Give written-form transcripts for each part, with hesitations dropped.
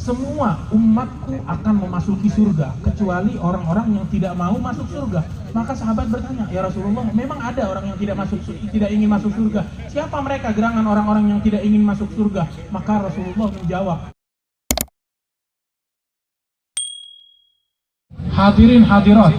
semua umatku akan memasuki surga kecuali orang-orang yang tidak mau masuk surga. Maka sahabat bertanya, ya Rasulullah, memang ada orang yang tidak ingin masuk surga. Siapa mereka gerangan orang-orang yang tidak ingin masuk surga? Maka Rasulullah menjawab, hadirin hadirat,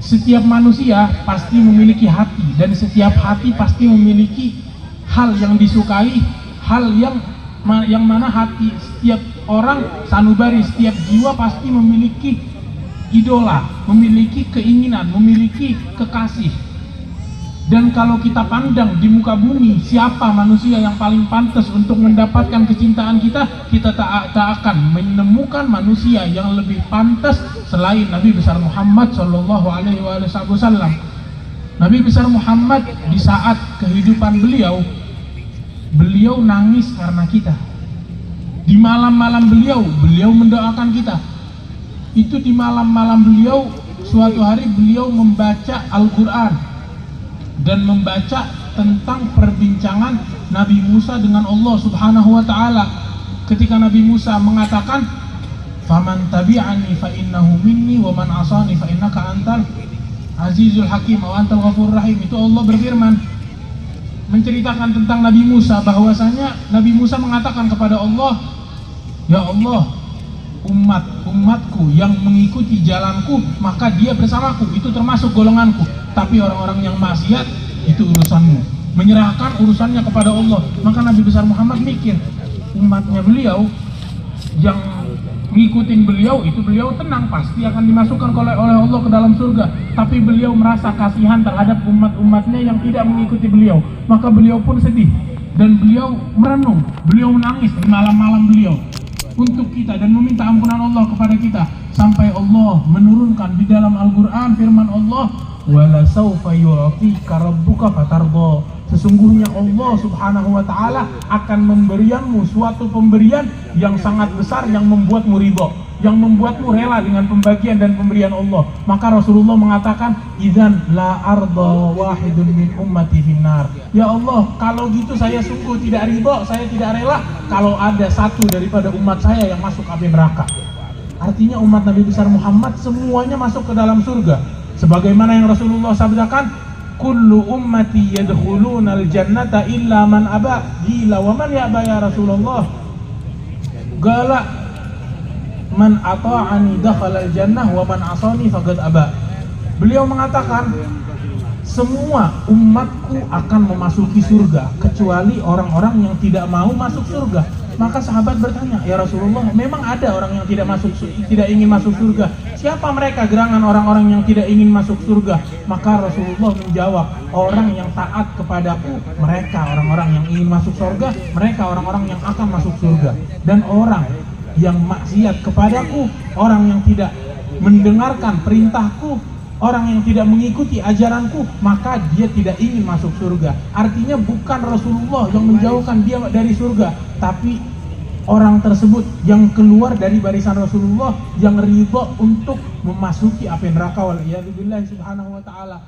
setiap manusia pasti memiliki hati, dan setiap hati pasti memiliki hal yang disukai, hal yang mana hati setiap orang sanubari, setiap jiwa pasti memiliki idola, memiliki keinginan, memiliki kekasih. Dan kalau kita pandang di muka bumi, siapa manusia yang paling pantas untuk mendapatkan kecintaan kita, kita tak akan menemukan manusia yang lebih pantas selain Nabi besar Muhammad Shallallahu Alaihi Wasallam. Nabi besar Muhammad di saat kehidupan beliau nangis karena kita. Di malam-malam beliau mendoakan kita. Itu di malam-malam beliau, suatu hari beliau membaca Al-Quran dan membaca tentang perbincangan Nabi Musa dengan Allah Subhanahu wa Ta'ala. Ketika Nabi Musa mengatakan, "Faman tabi'ani fa innahu minni wa man asani fa innaka antal azizul hakim wa antal ghafurur rahim." Itu Allah berfirman, menceritakan tentang Nabi Musa, bahwasanya Nabi Musa mengatakan kepada Allah, "Ya Allah, umatku yang mengikuti jalanku, maka dia bersamaku, itu termasuk golonganku. Tapi orang-orang yang maksiat, itu urusanmu." Menyerahkan urusannya kepada Allah. Maka Nabi besar Muhammad mikir, umatnya beliau yang ngikutin beliau, itu beliau tenang, pasti akan dimasukkan oleh Allah ke dalam surga. Tapi beliau merasa kasihan terhadap umat-umatnya yang tidak mengikuti beliau. Maka beliau pun sedih, dan beliau merenung, beliau menangis di malam-malam beliau untuk kita dan meminta ampunan Allah kepada kita, sampai Allah menurunkan di dalam Al-Quran firman Allah, "Wala saufa yu'tika rabbuka fatardha." Sesungguhnya Allah Subhanahu wa Ta'ala akan memberianmu suatu pemberian yang sangat besar, yang membuatmu ridho, yang membuatmu rela dengan pembagian dan pemberian Allah. Maka Rasulullah mengatakan, "Idzan la arda wahidun min ummati finnar." Ya Allah, kalau gitu saya sungguh tidak ridho, saya tidak rela kalau ada satu daripada umat saya yang masuk api neraka. Artinya umat Nabi besar Muhammad semuanya masuk ke dalam surga. Sebagaimana yang Rasulullah sabdakan, "Kullu ummati yadkhulunal jannata illa man aba." Gila, wa man ya'ba ya Rasulullah? Gala, "Man ata'ani dakhalal jannah wa man asani faqad aba." Beliau mengatakan, semua umatku akan memasuki surga kecuali orang-orang yang tidak mau masuk surga. Maka sahabat bertanya, ya Rasulullah, memang ada orang yang tidak ingin masuk surga. Siapa mereka gerangan orang-orang yang tidak ingin masuk surga? Maka Rasulullah menjawab, orang yang taat kepadaku, mereka orang-orang yang ingin masuk surga, mereka orang-orang yang akan masuk surga. Dan orang yang maksiat kepadaku, orang yang tidak mendengarkan perintahku, orang yang tidak mengikuti ajaranku, maka dia tidak ingin masuk surga. Artinya bukan Rasulullah yang menjauhkan dia dari surga, tapi orang tersebut yang keluar dari barisan Rasulullah, yang ridho untuk memasuki api neraka, waliyadzubillah subhanahu wa ta'ala.